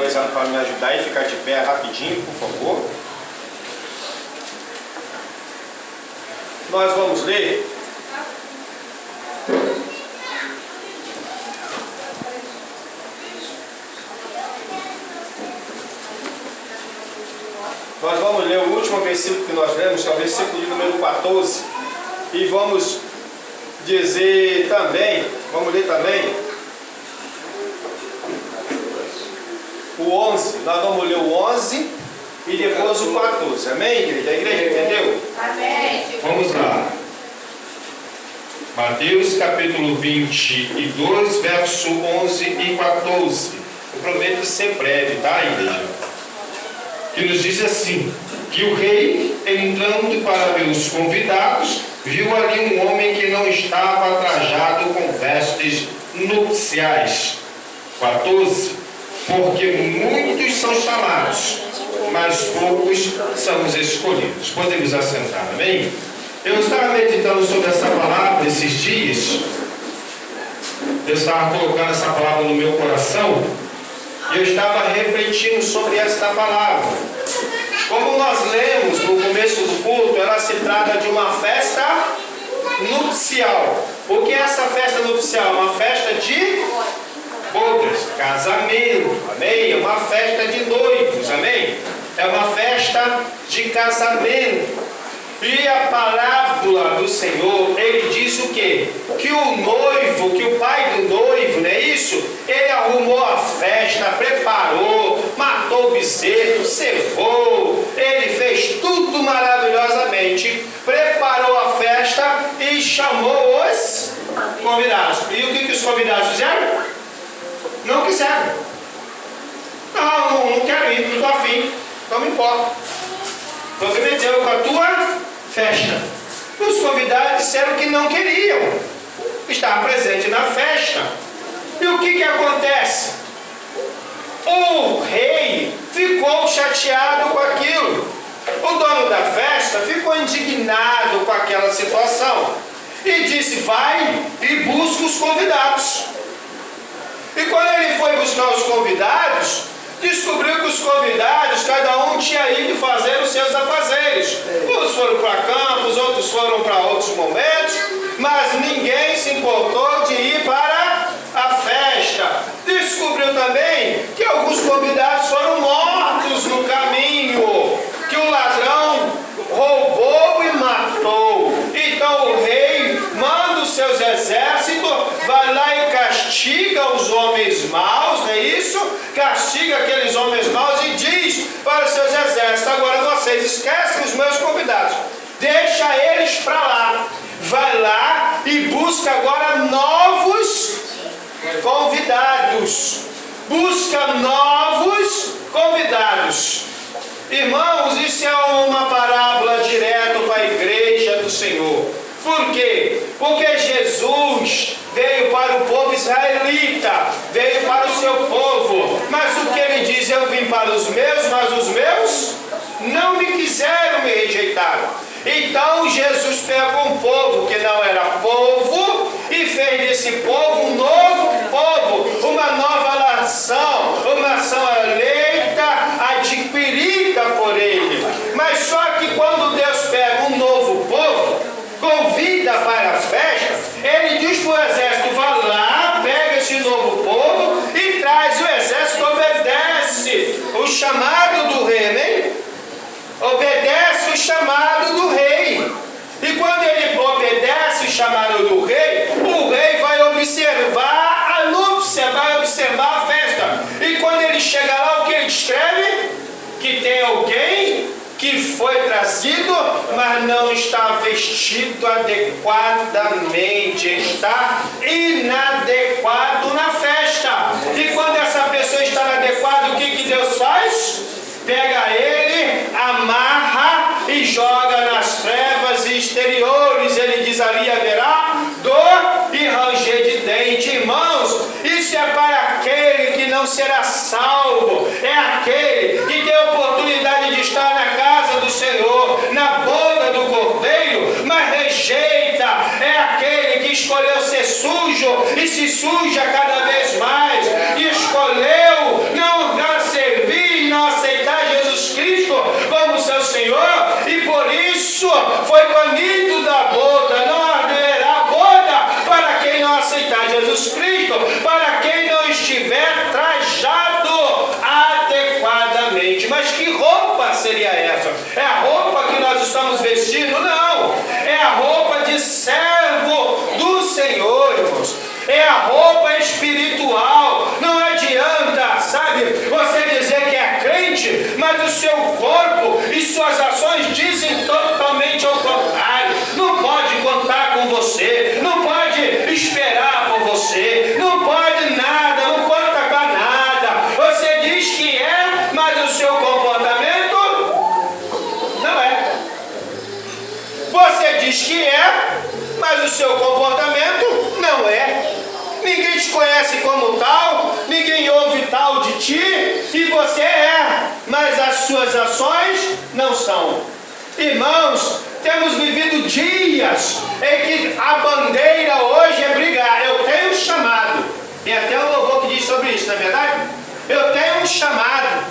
organizado para me ajudar e ficar de pé rapidinho, por favor. Nós vamos ler o último versículo que nós lemos, que é o versículo de número 14, e vamos dizer também, vamos ler também o 11. Nós vamos ler o 11 e depois o 14. Amém, igreja? A igreja entendeu? Amém. Vamos lá. Mateus capítulo 22, verso 11 e 14. Eu prometo ser breve, tá, igreja? Que nos diz assim: que o rei, entrando para ver os convidados, viu ali um homem que não estava trajado com vestes nupciais. 14. Porque muitos são chamados, mas poucos são os escolhidos. Podemos assentar, amém? Eu estava meditando sobre essa palavra esses dias. Eu estava colocando essa palavra no meu coração e eu estava refletindo sobre esta palavra. Como nós lemos no começo do culto, ela se trata de uma festa nupcial. O que é essa festa nupcial? Uma festa de bodas, casamento, amém? É uma festa de noivos, amém? É uma festa de casamento. E a parábola do Senhor, ele diz o quê? Que o noivo, que o pai do noivo, não é isso? Ele arrumou a festa, preparou, matou o bezerro, cevou, ele fez tudo maravilhosamente, preparou a festa e chamou os convidados. E o que os convidados fizeram? Não quiseram. Não quero ir, não estou afim, não me importa. Estou comprometendo com a tua festa. Os convidados disseram que não queriam estar presente na festa. E o que acontece? O rei ficou chateado com aquilo. O dono da festa ficou indignado com aquela situação e disse: vai e busca os convidados. E quando ele foi buscar os convidados, descobriu que os convidados, cada um tinha ido fazer os seus afazeres. Uns foram para campos, outros foram para outros momentos, mas ninguém se importou de ir para a festa. Descobriu também que alguns convidados foram mortos no caminho, que o ladrão roubou e matou. Então o rei manda os seus exércitos, vai lá e castiga os homens maus, não é isso? Castiga aqueles homens maus e diz para os seus exércitos: agora vocês esquecem os meus convidados, deixa eles para lá, vai lá e busca agora novos convidados, busca novos convidados. Irmãos, isso é uma parábola direto para a igreja do Senhor. Por quê? Porque Jesus veio para o povo israelita, veio para o seu povo, mas o que ele diz? Eu vim para os meus, mas os meus não me quiseram, me rejeitaram. Então Jesus pegou um povo que não era povo e fez desse povo um novo povo, uma nova nação, uma nação eleita, adquirida por ele. Mas só que quando Deus pega um novo povo, convida para a festa, ele diz para o exército: vá lá, pega esse novo povo e traz. O exército obedece o chamado do rei, né? Obedece o chamado do rei. E quando ele obedece o chamado do rei, o rei vai observar a núpcia, vai observar a festa. E quando ele chega lá, o que ele descreve? Que tem alguém que foi trazido, mas não está vestido adequadamente, está inadequado na festa. E quando essa pessoa está inadequada, o que Deus faz? Pega ele, amarra e joga nas trevas exteriores. Ele diz: ali haverá dor e ranger de dente. Irmãos, isso é para aquele que não será salvo, é aquele que tem a oportunidade de estar na casa do Senhor, na boda do Cordeiro, mas rejeita. É aquele que escolheu ser sujo e se suja cada vez mais, e escolheu não ser isso foi banido da boda, não haverá boda para quem não aceitar Jesus Cristo, para quem não estiver trajado adequadamente. Mas que roupa seria essa? É a roupa que nós estamos vestindo? Não, é a roupa de servo do Senhor, irmãos. É a roupa espiritual. Não adianta, sabe, você dizer que é crente, mas o seu corpo e suas ações dizem totalmente ao contrário. Não pode contar com você, não pode esperar por você, não pode nada, não conta com nada. Você diz que é, mas o seu comportamento não é. Você diz que é, mas o seu comportamento não é. Ninguém te conhece como tal, ninguém ouve tal de ti, e você é, mas as suas ações não são. Irmãos, temos vivido dias em que a bandeira hoje é brigar. Eu tenho um chamado, tem até um louvor que diz sobre isso, não é verdade? Eu tenho um chamado.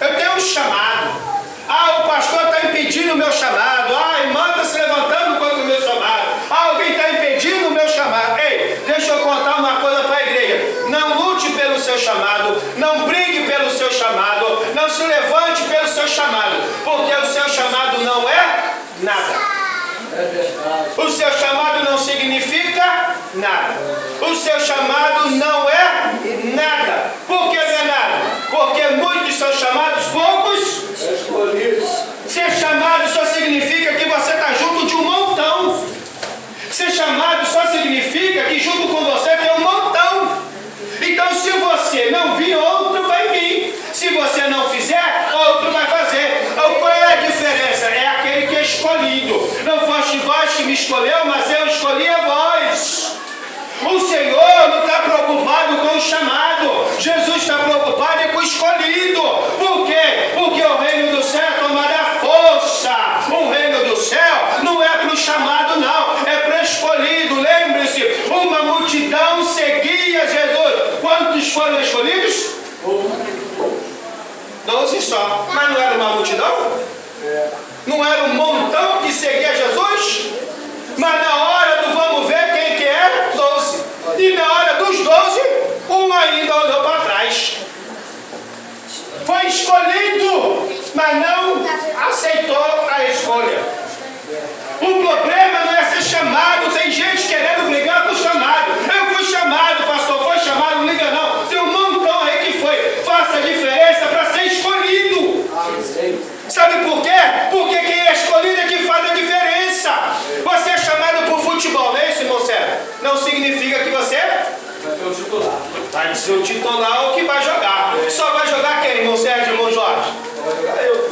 Eu tenho um chamado. Ah, o pastor está impedindo o meu chamado. Ah, a irmã está se levantando contra o meu chamado. Ah, alguém está impedindo o meu chamado. Ei, deixa eu contar uma coisa para a igreja. Não lute pelo seu chamado. Não brigue pelo seu chamado. Não se levante pelo seu chamado. Porque o seu chamado não é nada. O seu chamado não significa nada. O seu chamado não é nada. Por que não é nada? Porque muitos são chamados, poucos escolhidos. Ser chamado só significa que você está junto de um montão. Ser chamado só significa que junto com você tem um montão. Então, se você não vir, outro vai vir. Se você não fizer, outro vai fazer. Qual é a diferença? É aquele que é escolhido. Não foste vós que me escolheu, mas eu escolhi a vós. O Senhor não está preocupado com o chamado. Jesus está preocupado com o escolhido. Por quê? Porque o reino do céu tomará força. O reino do céu não é para o chamado, não. É para o escolhido. Lembre-se, uma multidão seguia Jesus. Quantos foram escolhidos? 12 só. Mas não era uma multidão? Não era um montão que seguia Jesus? Mas na hora do vamos ver quem que é, 12. E na hora dos 12, um ainda olhou para trás. Foi escolhido, mas não aceitou a escolha. O problema não é ser chamado. Tem gente querendo brigar com o chamado. Eu fui chamado, pastor, foi chamado, não liga não. Tem um montão aí que foi. Faça a diferença para ser escolhido. Sabe por quê? Porque quem é escolhido é que faz a diferença. Você é chamado para o futebol, não é isso, irmão Sérgio? Não significa que você vai ser o titular. Vai ser o titular o que vai jogar. Só vai jogar quem, irmão Sérgio e irmão Jorge?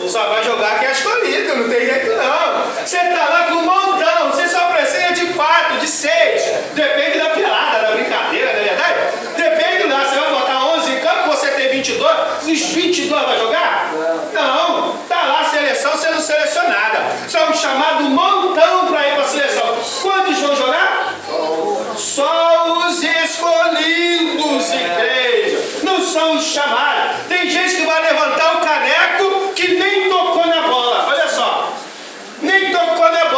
Só vai jogar quem é escolhido, não tem jeito não. Você está lá com um montão, você só precisa de 4, de 6. Depende da pelada, da brincadeira, não é verdade? Depende lá, você vai botar 11 em campo, você tem 22, os 22 vai jogar? Não, tá lá a seleção sendo selecionada. Só um chamado montão para ir para a seleção. Quantos vão jogar? Só os escolhidos, igreja. Não são os chamados. Tem gente que vai levantar o caneco que nem tocou na bola. Olha só. Nem tocou na bola.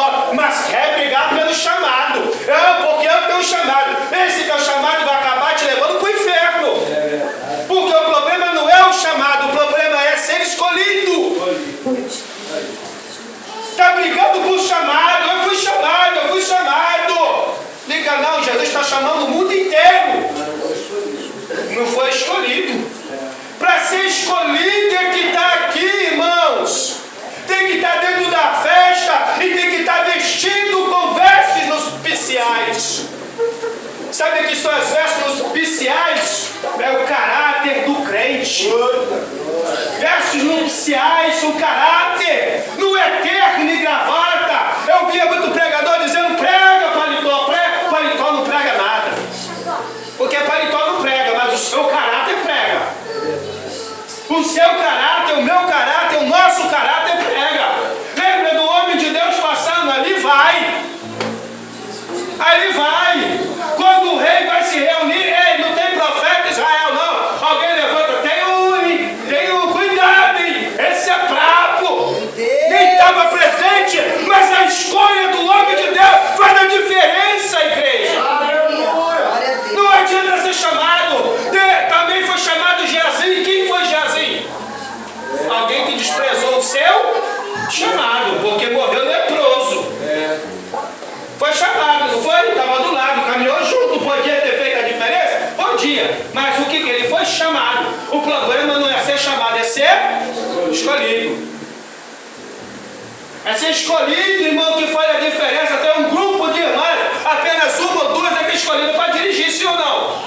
escolhido, irmão, que faz a diferença. Tem um grupo de irmãs, apenas uma ou duas é que é escolhida para dirigir, sim ou não?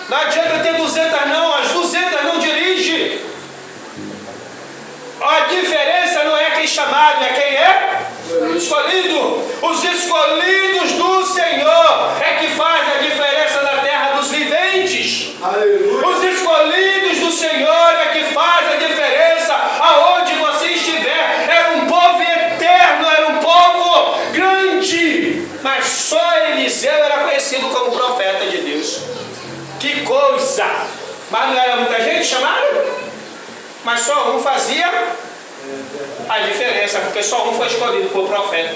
Não adianta ter 200 não, as 200 não dirigem. A diferença não é quem chamado, é quem é escolhido. Os escolhidos do Senhor é que faz a diferença na terra dos viventes. Aleluia. Os escolhidos do Senhor é que faz a diferença aonde você estiver. Era um povo eterno, era um povo grande, mas só Eliseu era conhecido como profeta de Deus. Que coisa! Mas não era muita gente chamada? Mas só um fazia a diferença, porque só um foi escolhido por profeta.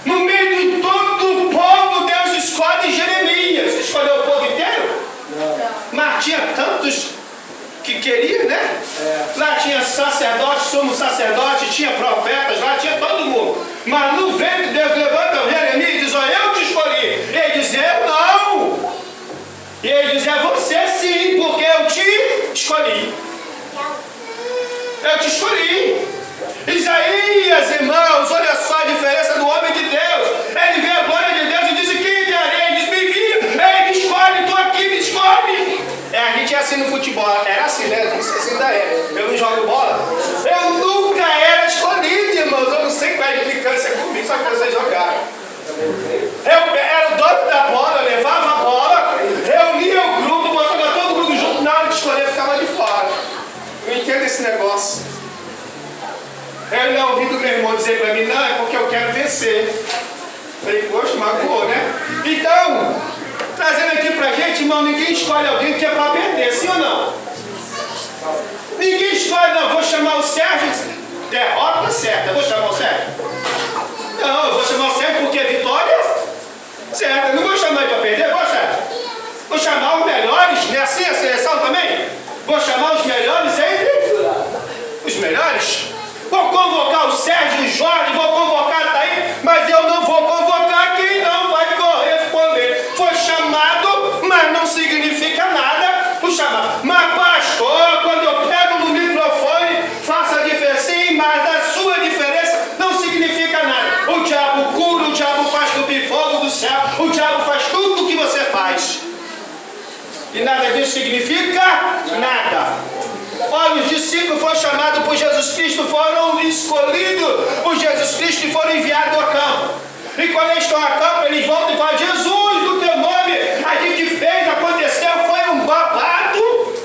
No meio de todo o povo, Deus escolhe Jeremias. Escolheu o povo inteiro? Não. Mas tinha tantos que queriam, né? Lá tinha sacerdote, sumo sacerdote, tinha profetas, lá tinha todo mundo. Mas no vento, Deus levanta o Jeremias e diz: olha, eu te escolhi. Ele diz: eu não. E ele diz: é você sim, porque eu te escolhi. Eu te escolhi. Isaías, irmãos, olha só a diferença do homem de Deus. Ele vê a glória de Deus e diz: quem enviarei? Ele diz: me envia. Ei, me escolhe, estou aqui, me escolhe. A gente é assim no futebol. Era assim, né? Isso assim ainda é. Eu não jogo bola. Eu nunca era escolhido, irmãos. Eu não sei qual é a implicância comigo, só que vocês jogaram. Eu era o dono da bola, eu levava a bola, reunia o grupo, botava todo mundo junto, na hora de escolher ficava de fora. Não entendo esse negócio. Eu não ouvi do meu irmão dizer para mim: não, é porque eu quero vencer. Falei: poxa, magoou, né? Então, trazendo aqui pra gente, irmão, ninguém escolhe alguém que é para perder, sim ou não? Ninguém escolhe: não, vou chamar o Sérgio, derrota certa, vou chamar o Sérgio? Não, eu vou chamar o Sérgio porque é vitória certa. Eu não vou chamar ele para perder, vou, Sérgio? Vou chamar os melhores, não é assim a seleção também? Vou chamar os melhores entre os melhores. Vou convocar o Sérgio, o Jorge, vou convocar a Thaís, mas eu não vou convocar quem não vai corresponder. Foi chamado, mas não significa nada o chamado. Mas pastor, quando eu pego no microfone, faço a diferença. Sim, mas a sua diferença não significa nada. O diabo cura, o diabo faz subir fogo do céu, o diabo faz tudo o que você faz. E nada disso significa nada. Olha, os discípulos foram chamados por Jesus Cristo, foram escolhidos por Jesus Cristo e foram enviados ao campo. E quando eles estão a campo, eles voltam e falam: Jesus, no teu nome, a gente fez, aconteceu, foi um babado.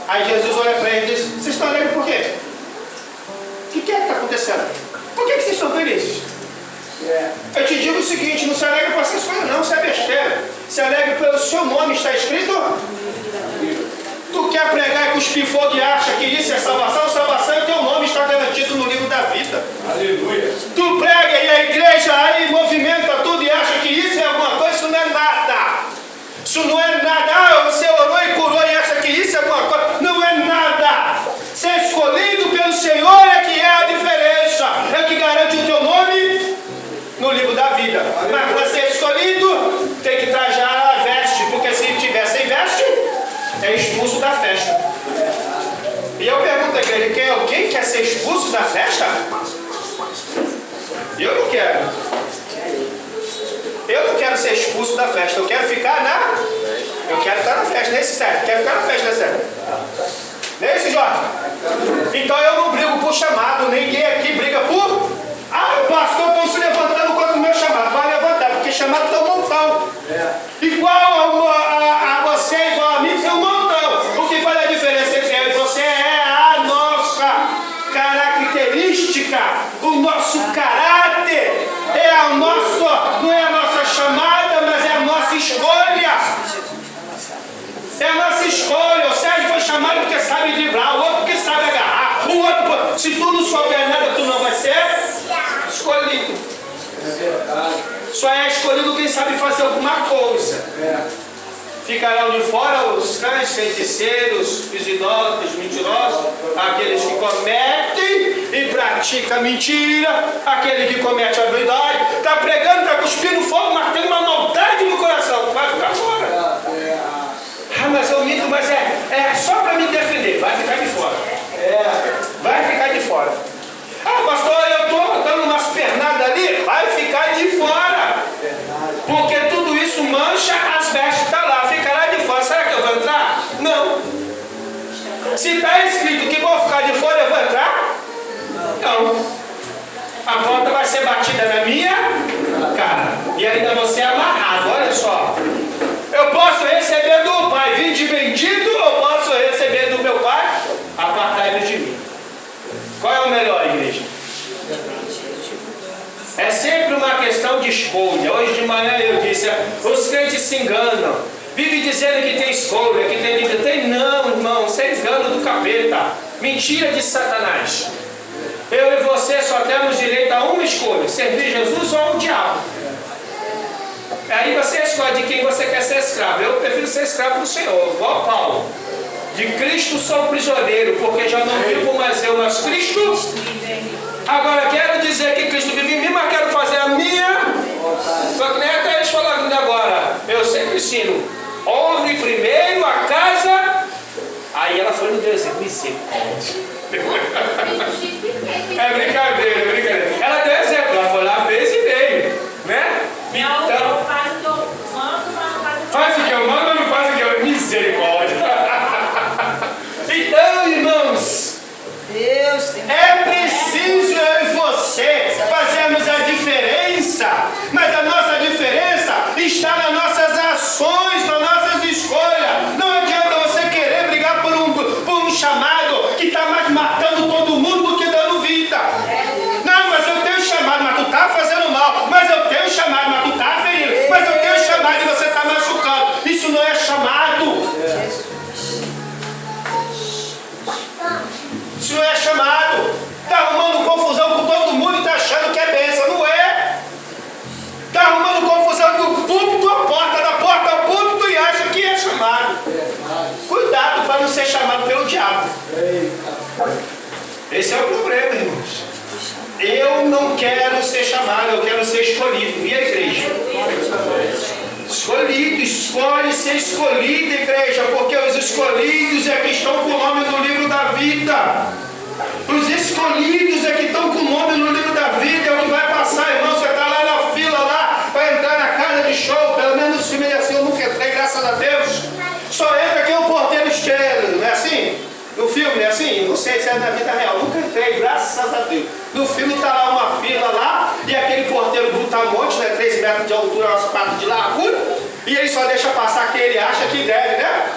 Aí Jesus olha para eles e diz: vocês estão alegres por quê? O que é que está acontecendo? Por que vocês estão felizes? Eu te digo o seguinte: não se alegra com essas coisas não, isso é besteira. Se alegra pelo seu nome, está escrito. Tu quer pregar e cuspir fogo e acha que isso é salvação? Salvação é teu nome, está garantido no livro da vida. Aleluia. Tu prega e a igreja aí movimenta tudo e acha que isso é alguma coisa, isso não é nada. Isso não é nada. Ah, você orou e curou e acha que isso é alguma coisa. Não é nada. Ser escolhido pelo Senhor é que é a diferença. É que garante o teu nome no livro da vida. Aleluia. Mas para ser escolhido, tem que trajar a veste, porque se tiver sem veste, é expulso da festa. E eu pergunto à igreja: alguém quer ser expulso da festa? Eu não quero. Eu não quero ser expulso da festa. Eu quero ficar na... Eu quero estar na festa, não é esse Sérgio? Quero ficar na festa, né, Sérgio? Não é esse, Jorge? Então eu não brigo por chamado. Ninguém aqui briga por... Ah, pastor, estão se levantando contra o meu chamado. Vai levantar, porque chamado tem um montão. Igual a você, igual a mim, tem um montão. O que faz a diferença entre você é a nossa característica, o nosso caráter. Não é a nossa chamada, mas é a nossa escolha. É a nossa escolha. O Sérgio foi chamado porque sabe driblar, o outro porque sabe agarrar, o outro, se tu não souber nada, tu não vai ser escolhido. Só é escolhido quem sabe fazer alguma coisa. Ficarão de fora os cães, feiticeiros, os idólatras, os mentirosos, aqueles que cometem e praticam mentira, aquele que comete a verdade, está pregando, está cuspindo fogo, mas tem uma maldade no coração, vai ficar fora. Ah, mas eu minto, mas é só para me defender, vai ficar de fora. Vai ficar de fora. Se está escrito que vou ficar de fora, eu vou entrar? Não. A porta vai ser batida na minha cara. E ainda vou ser amarrado. Olha só. Eu posso receber do Pai, vinde bendito, ou posso receber do meu Pai, apartai-vos de mim. Qual é o melhor, igreja? É sempre uma questão de escolha. Hoje de manhã eu disse, os crentes se enganam. Vive dizendo que tem escolha, que tem vida. Tem não, irmão, isso é engano do capeta. Mentira de Satanás. Eu e você só temos direito a uma escolha: servir Jesus ou o diabo. Aí você escolhe de quem você quer ser escravo. Eu prefiro ser escravo do Senhor, igual Paulo. De Cristo sou prisioneiro, porque já não vivo mais eu, mas Cristo. Agora quero dizer que Cristo vive em mim, mas quero fazer a minha. Só que nem até eles falaram ainda agora. Eu sempre ensino: honre primeiro a casa. Aí ela foi no deserto. Misericórdia. É brincadeira, é brincadeira. Ela deu exemplo, ela foi lá, fez e veio, né? Então, faz o que eu mando, mas não faz o que eu faz o que eu mando, mas não faz o que eu... Misericórdia. Então, irmãos, Deus é preciso eu e você fazermos a diferença, mas a nossa diferença está nas nossas ações, nas nossas escolhas. Não adianta você querer brigar por um chamado que está mais matando todo mundo do que dando vida. Não, mas eu tenho chamado, mas tu está fazendo mal. Mas eu tenho chamado, mas tu está ferindo. Mas eu tenho chamado e você está machucando. Isso não é chamado. Isso não é chamado. Está arrumando confusão com todo mundo e está achando que é bênção. Não é. Está arrumando confusão do púlpito à porta, da porta ao púlpito e acha que é chamado. Cuidado para não ser chamado pelo diabo. Esse é o problema, irmãos. Eu não quero ser chamado, eu quero ser escolhido. E a igreja? Escolhido, escolhe ser escolhido, igreja, porque os escolhidos é que estão com o nome no livro da vida. Os escolhidos é que estão com o nome no livro da vida. É o que vai passar, irmão. Você está lá na fila, lá, para entrar na casa de show. Pelo menos no filme é assim, eu nunca entrei, graças a Deus. Só entra quem o porteiro estrela, não é assim? No filme é assim? Não sei se é na vida real. Nunca entrei, graças a Deus. No filme está lá uma fila lá, e aquele porteiro brutamonte, né, 3 metros de altura, umas patas de largura, e ele só deixa passar quem ele acha que deve, né?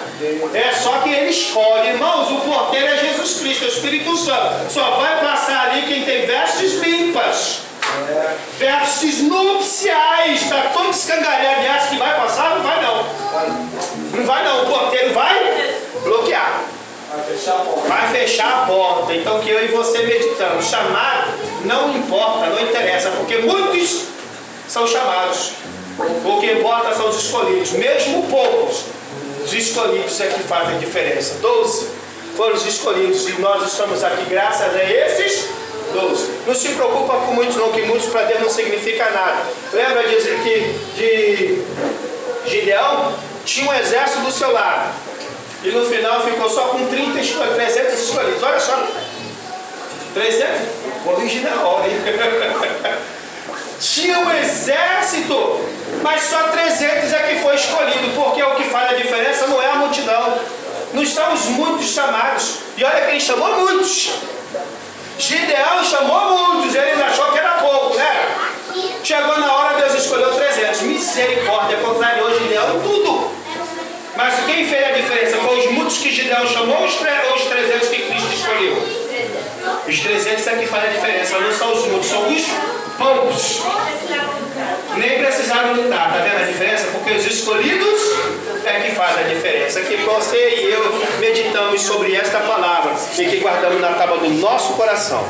É só que ele escolhe. Irmãos, o porteiro é Jesus Cristo, é o Espírito Santo. Só vai passar ali quem tem vestes limpas. Vestes nupciais. Está todo escangalhado e acha que vai passar? Não vai não. Não vai não. O porteiro vai bloquear. Vai fechar a porta. Então que eu e você meditamos. Chamado não importa, não interessa, porque muitos são chamados. O que importa são os escolhidos, mesmo poucos. Os escolhidos é que fazem a diferença. 12 foram os escolhidos e nós estamos aqui graças a esses 12. Não se preocupa com muitos não, que muitos para Deus não significa nada. Lembra de Gideão? Tinha um exército do seu lado. E no final ficou só com 300 escolhidos. Olha só. 300? Corrige na hora, hein? Tinha um exército, mas só 300 é que foi escolhido. Porque o que faz a diferença não é a multidão. Nós somos muitos chamados. E olha que ele chamou muitos. Gideão chamou muitos. Ele achou que era pouco, né? Chegou na hora, Deus escolheu 300. Misericórdia, contrariou Gideão em tudo. Mas quem fez a diferença? Foi os muitos que Gideão chamou ou os 300 que Cristo escolheu? Os 300 é que faz a diferença. Não são os muitos, são os poucos. Nem precisaram lutar. Está vendo a diferença? Porque os escolhidos é que faz a diferença. Que você e eu meditamos sobre esta palavra e que guardamos na tábua do nosso coração.